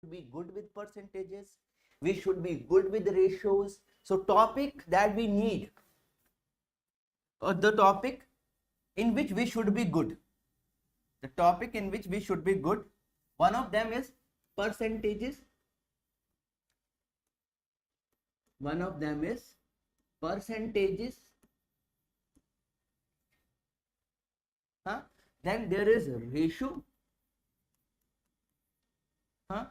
be good with percentages, we should be good with the ratios. So topic that we need, or the topic in which we should be good, the topic in which we should be good, one of them is percentages, one of them is percentages, huh? Then there is ratio, huh?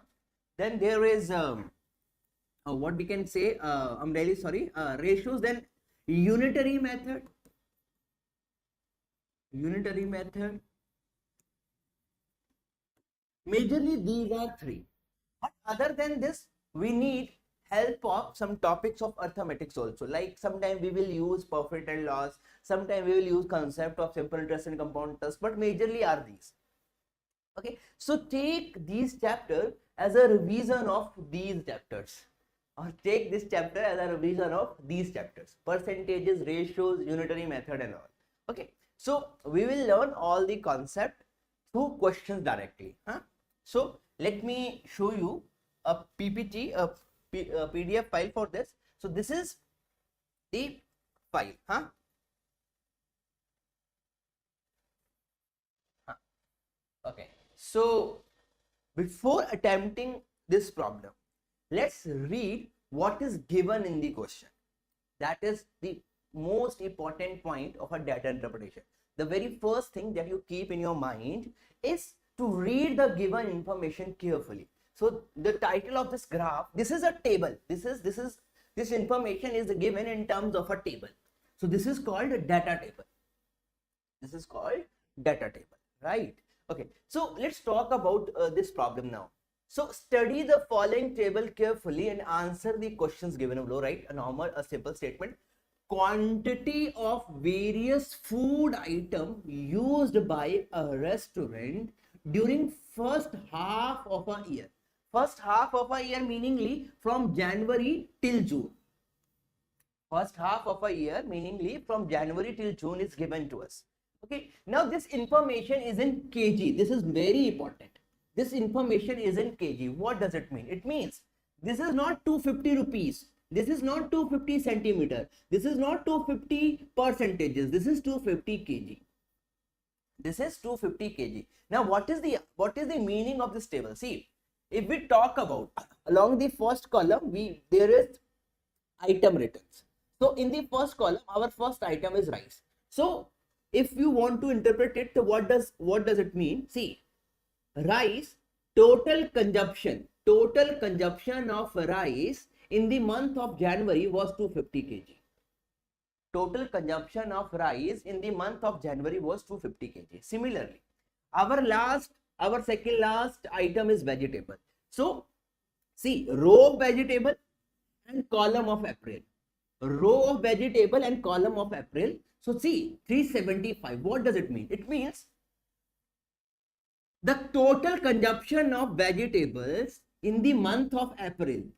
Then there is what we can say, I'm really sorry, ratios, then unitary method, majorly these are three. But other than this, we need help of some topics of arithmetics also, like sometimes we will use profit and loss, sometimes we will use concept of simple interest and compound interest, but majorly are these. Okay, so take these chapters as a revision of these chapters, or take this chapter as a revision of these chapters: percentages, ratios, unitary method and all. Okay, so we will learn all the concept through questions directly, huh? So let me show you a PPT, a PDF file for this. So this is the file, huh? Okay, so before attempting this problem, let's read what is given in the question. That is the most important point of a data interpretation. The very first thing that you keep in your mind is to read the given information carefully. So the title of this graph, this is a table. This information is given in terms of a table. So this is called a data table. This is called data table, right? Okay, so let's talk about this problem now. So study the following table carefully and answer the questions given below, right? A simple statement. Quantity of various food item used by a restaurant during first half of a year. First half of a year meaningly from January till June. First half of a year meaningly from January till June is given to us. Okay, now this information is in kg. This is very important. This information is in kg. What does it mean? It means this is not 250 rupees. This is not 250 centimeter. This is not 250 percentages. This is 250 kg. This is 250 kg. Now what is the meaning of this table? See, if we talk about along the first column, there is item written. So in the first column, our first item is rice. So if you want to interpret it, what does it mean? See, rice, total consumption of rice in the month of January was 250 kg. Total consumption of rice in the month of January was 250 kg. Similarly, our second last item is vegetable. So see, row of vegetable and column of April. Row of vegetable and column of April. So see, 375. What does it mean? It means the total consumption of vegetables in the month of April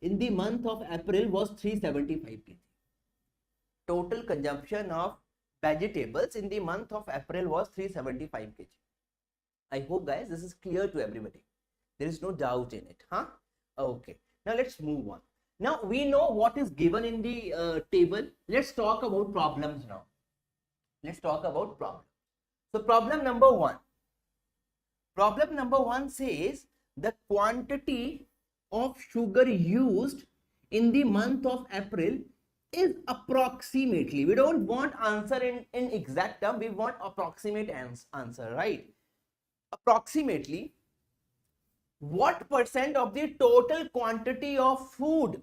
was 375 kg. Total consumption of vegetables in the month of April was 375 kg. I hope guys this is clear to everybody. There is no doubt in it, huh? Okay, now let's move on. Now we know what is given in the table. Let's talk about problems now. Let's talk about problems. So problem number one. Problem number one says the quantity of sugar used in the month of April is approximately. We don't want answer in exact term. We want approximate answer, right? Approximately what percent of the total quantity of food?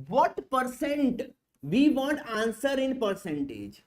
What percent? We want answer in percentage.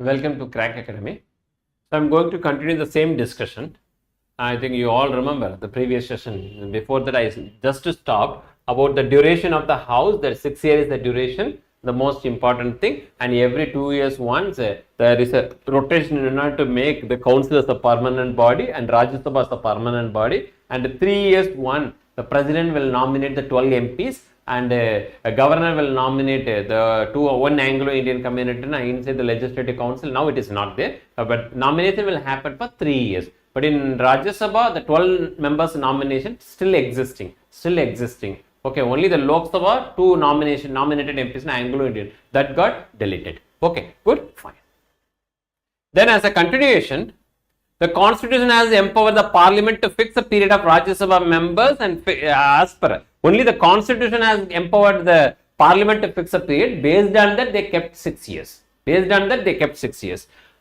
Welcome to Crack Academy. So I'm going to continue the same discussion. I think you all remember the previous session. Before that, I just to stop about the duration of the house. That 6 years is the duration, the most important thing. And every 2 years once, there is a rotation in order to make the council as a permanent body and Rajya Sabha as a permanent body. And 3 years one, the president will nominate the 12 MPs. And a governor will nominate one Anglo-Indian community inside the legislative council. Now it is not there, but nomination will happen for 3 years. But in Rajya Sabha, the 12 members nomination still existing. Okay, only the Lok Sabha, two nominated MPs Anglo-Indian, that got deleted. Okay, good, fine. Then as a continuation, the constitution has empowered the parliament to fix a period of Rajya Sabha members and as per only the constitution has empowered the parliament to fix a period. Based on that, they kept 6 years.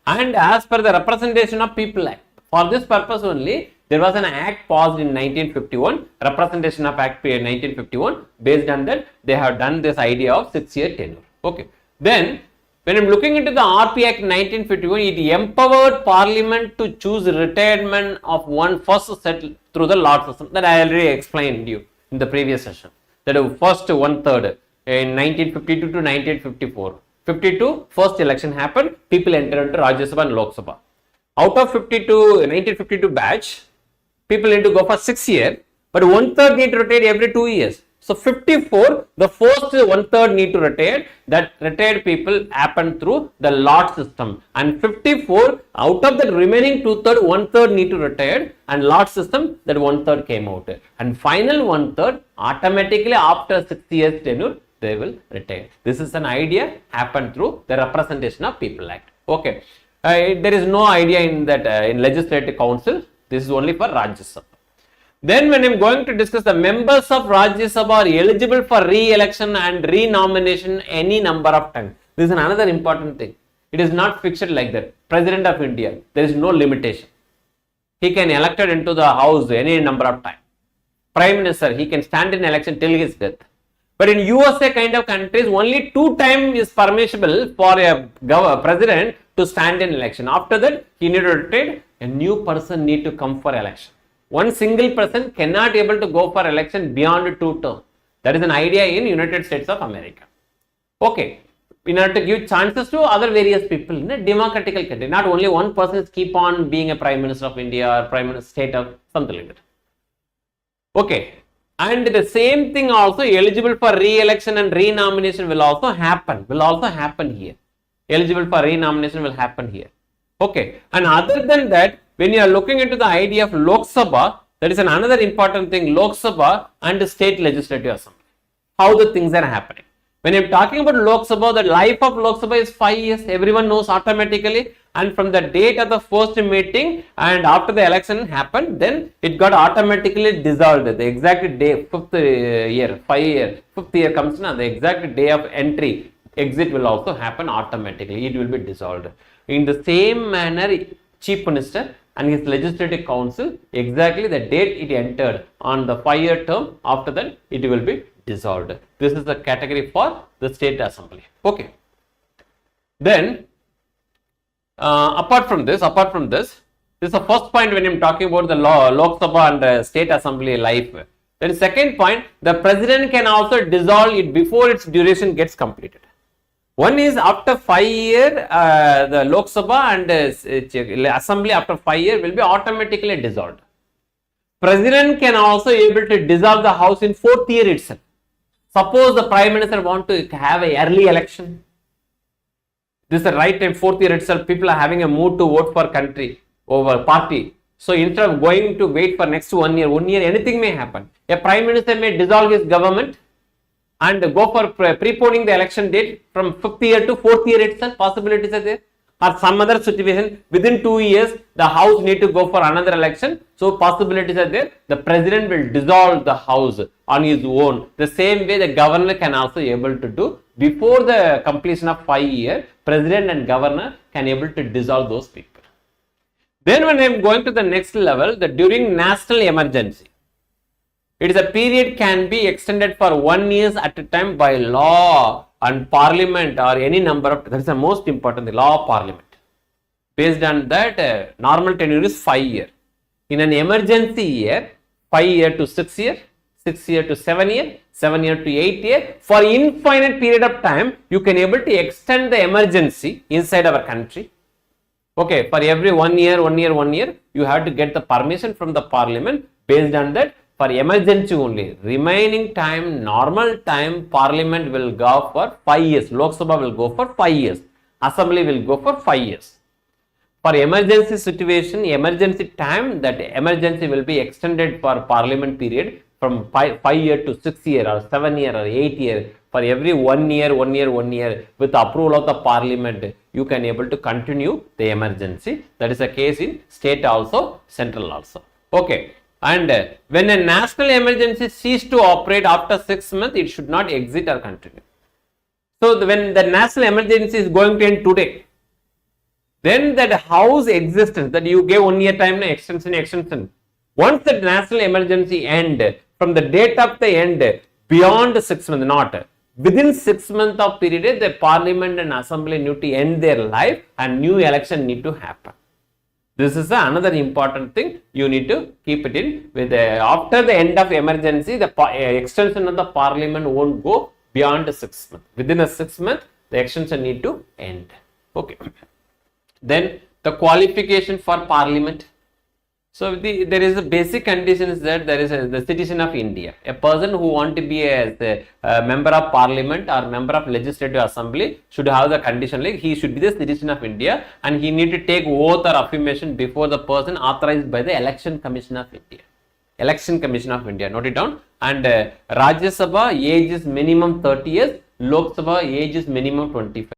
And as per the Representation of People Act, for this purpose only, there was an act passed in 1951, Representation of Act 1951. Based on that, they have done this idea of 6-year tenure. Okay. Then, when I'm looking into the RP Act 1951, it empowered Parliament to choose retirement of one first set through the lot system that I already explained you in the previous session. That first 1/3 in 1952 to 1954. 52, first election happened, people entered into Rajya Sabha and Lok Sabha. Out of 1952 batch, people need to go for 6 years, but 1/3 need to rotate every 2 years. So 54, the first 1/3 need to retire. That retired people happen through the lot system. And 54, out of the remaining 2/3, 1/3 need to retire. And lot system, that 1/3 came out. And final 1/3, automatically after 6 years tenure, they will retire. This is an idea happened through the Representation of People Act. Okay. There is no idea in that in Legislative Council. This is only for Rajya Sabha. Then when I am going to discuss, the members of Rajya Sabha are eligible for re-election and re-nomination any number of times. This is another important thing. It is not fixed like that. President of India, there is no limitation. He can elected into the house any number of times. Prime Minister, he can stand in election till his death. But in USA kind of countries, only 2 times is permissible for a president to stand in election. After that, he need to retire. A new person need to come for election. One single person cannot able to go for election beyond 2 terms. That is an idea in United States of America. Okay. In order to give chances to other various people in a democratical country. Not only one person keep on being a Prime Minister of India or Prime Minister state of something like that. Okay. And the same thing also eligible for re-election and re-nomination will also happen. Here. Eligible for re-nomination will happen here. Okay. And other than that, when you are looking into the idea of Lok Sabha, that is another important thing, Lok Sabha and the state legislative assembly. How the things are happening. When I am talking about Lok Sabha, the life of Lok Sabha is 5 years. Everyone knows automatically. And from the date of the first meeting and after the election happened, then it got automatically dissolved. The exact day, 5th year comes now, the exact day of entry, exit will also happen automatically. It will be dissolved. In the same manner, Chief Minister and his legislative council, exactly the date it entered on the 5-year term, after that it will be dissolved. This is the category for the state assembly. Okay. Then, apart from this, this is the first point when I'm talking about the Lok Sabha and the state assembly life. Then second point, the president can also dissolve it before its duration gets completed. One is after 5 years, the Lok Sabha and assembly after 5 years will be automatically dissolved. President can also able to dissolve the house in 4th year itself. Suppose the Prime Minister want to have a early election. This is the right time, 4th year itself, people are having a mood to vote for country over party. So instead of going to wait for next 1 year, anything may happen. A Prime Minister may dissolve his government and go for preponing the election date from 5th year to 4th year itself. Possibilities are there. Or some other situation, within 2 years, the house need to go for another election. So possibilities are there. The president will dissolve the house on his own. The same way the governor can also able to do. Before the completion of 5 years, president and governor can able to dissolve those people. Then when I am going to the next level, during national emergency, it is a period can be extended for 1 year at a time by law and parliament or any number of, that is the most important, the law of parliament. Based on that, normal tenure is 5 years. In an emergency year, 5 year to 6 year, 6 year to 7 year, 7 year to 8 year. For infinite period of time, you can able to extend the emergency inside our country. Okay, for every 1 year, 1 year, 1 year, you have to get the permission from the parliament. Based on that, for emergency only, remaining time, normal time, parliament will go for 5 years. Lok Sabha will go for 5 years. Assembly will go for 5 years. For emergency situation, emergency time, that emergency will be extended for parliament period from 5 year to 6 year or 7 year or 8 year. For every 1 year, 1 year, 1 year, with the approval of the parliament, you can able to continue the emergency. That is the case in state also, central also. Okay. And when a national emergency cease to operate after 6 months, it should not exit or continue. So when the national emergency is going to end today, then that house existence that you gave 1 year time extension. Once the national emergency end, from the date of the end, beyond 6 months, not within 6 months of period, the parliament and assembly need to end their life and new election need to happen. This is another important thing you need to keep it in. With after the end of emergency, the extension of the parliament won't go beyond 6 months. Within a 6 months, the extension need to end. Okay. Then the qualification for parliament. So there is a basic condition is that there is the citizen of India. A person who want to be a member of parliament or member of legislative assembly should have the condition like he should be the citizen of India and he need to take oath or affirmation before the person authorized by the Election Commission of India. Election Commission of India, note it down. And Rajya Sabha age is minimum 30 years, Lok Sabha age is minimum 25.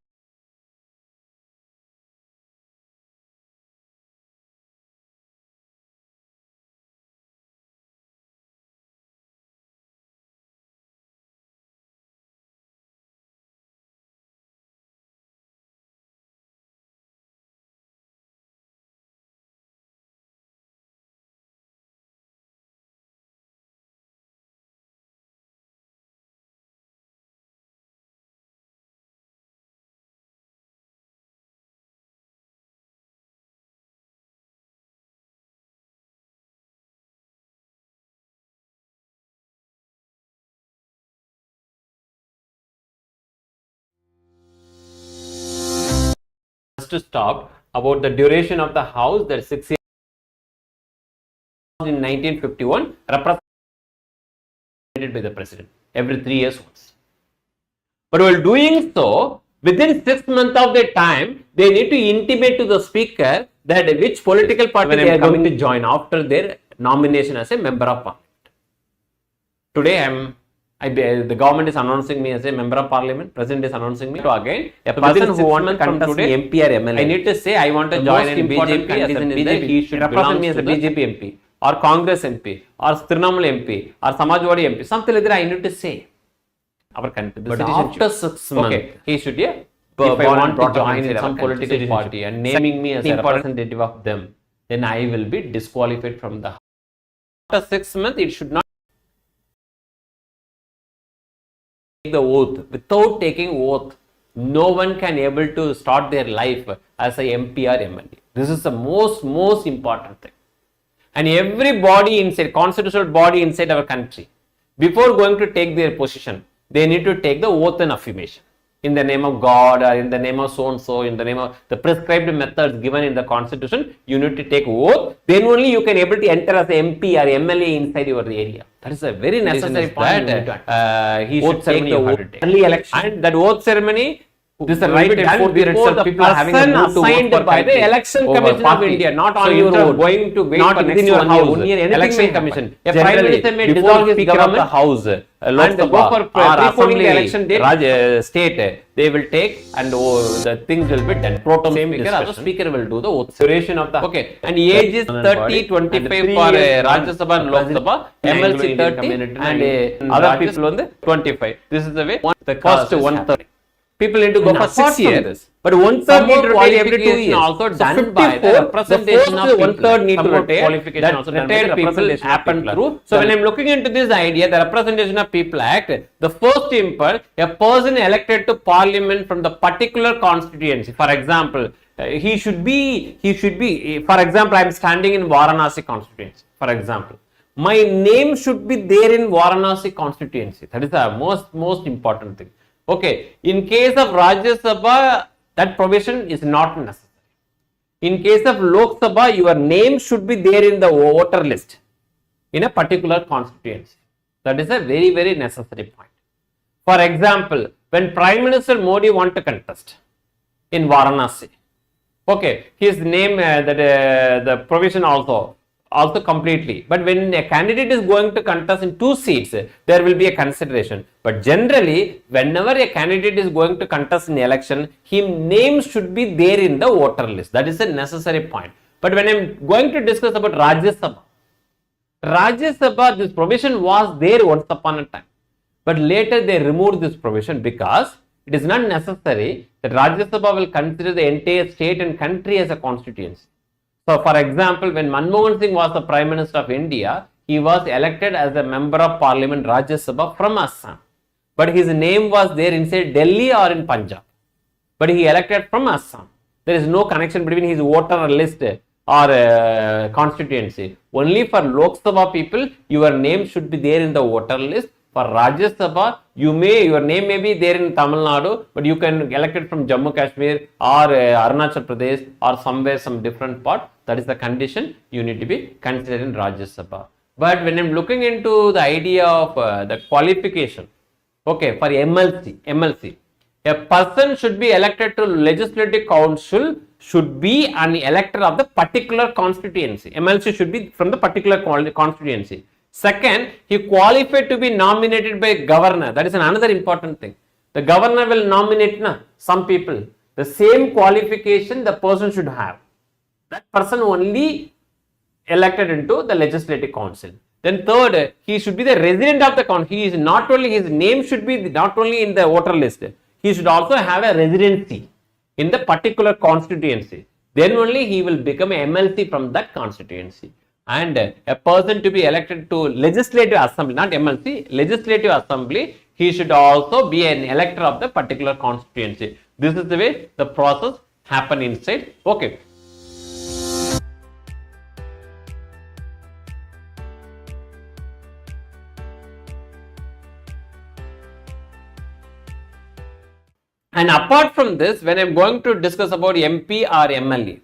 To stop about the duration of the house, that 6 years in 1951 represented by the president every 3 years once. But while doing so, within 6 months of their time, they need to intimate to the speaker that which political party they are going to join after their nomination as a member of parliament. Today the government is announcing me as a member of parliament, president is announcing me. So again, a person who wants to contest today, MP or MLA, I need to say I want to join in BJP as a BJP, he should represent me as a BJP MP or Congress MP or Trinamool MP or Samajwadi MP, something like that I need to say. Our country. But after 6 months, okay, he should if I want to join in some political party and naming me as a representative of them, then I will be disqualified from the. After 6 months, it should not take the oath. Without taking oath, no one can able to start their life as a MP or MLA. This is the most important thing. And every body inside, constitutional body inside our country, before going to take their position, they need to take the oath and affirmation. In the name of God or in the name of so and so, in the name of the prescribed methods given in the constitution, you need to take oath. Then only you can able to enter as a MP or MLA inside your area. That is a very necessary point. He should take the oath. Early election. And that oath ceremony, this is the right done before the person assigned by the Election Commission of India, not on your own. Going to wait for next your house. Election Commission. A Prime Minister may dissolve his government, house, and go for pre-polling election date, state, they will take and the things will be done. Proton speaker, other speaker will do the oath. Duration of the and age is 30, 25 for Rajya Sabha and Lok Sabha, MLC 30 and other people on the 25. This is the way. The first 1/3. People need to go And for apart 6 from years. this, But one some third need more to rotate every 2 qualification years. also So done by the 54, representation the of first people. 1/3 need to Some more rotate. qualification That also done by the retired people representation of happen people. through. So when I'm looking into this idea, the Representation of People Act, the first import, a person elected to parliament from the particular constituency. For example, he should be, for example, I'm standing in Varanasi constituency, for example. My name should be there in Varanasi constituency. That is the most important thing. Okay, in case of Rajya Sabha, that provision is not necessary. In case of Lok Sabha, your name should be there in the voter list in a particular constituency. That is a very necessary point. For example, when Prime Minister Modi want to contest in Varanasi, okay, his name, the provision also completely. But when a candidate is going to contest in 2 seats, there will be a consideration. But generally, whenever a candidate is going to contest in election, his name should be there in the voter list. That is a necessary point. But when I'm going to discuss about Rajya Sabha, this provision was there once upon a time. But later they removed this provision because it is not necessary that Rajya Sabha will consider the entire state and country as a constituency. So, for example, when Manmohan Singh was the Prime Minister of India, he was elected as a member of Parliament Rajya Sabha from Assam. But his name was there inside Delhi or in Punjab. But he elected from Assam. There is no connection between his voter list or constituency. Only for Lok Sabha people, your name should be there in the voter list. For Rajya Sabha, your name may be there in Tamil Nadu, but you can elect it from Jammu Kashmir or Arunachal Pradesh or somewhere, some different part. That is the condition you need to be considered in Rajya Sabha. But when I'm looking into the idea of the qualification, okay, for MLC, a person should be elected to Legislative Council should be an elector of the particular constituency. MLC should be from the particular constituency. Second, he qualified to be nominated by governor. That is another important thing. The governor will nominate some people. The same qualification the person should have. That person only elected into the legislative council. Then third, he should be the resident of the council. He is not only, his name should be not only in the voter list, he should also have a residency in the particular constituency. Then only he will become a MLC from that constituency. And a person to be elected to legislative assembly, not MLC, legislative assembly, he should also be an elector of the particular constituency. This is the way the process happen inside. Okay. And apart from this, when I'm going to discuss about MP or MLA,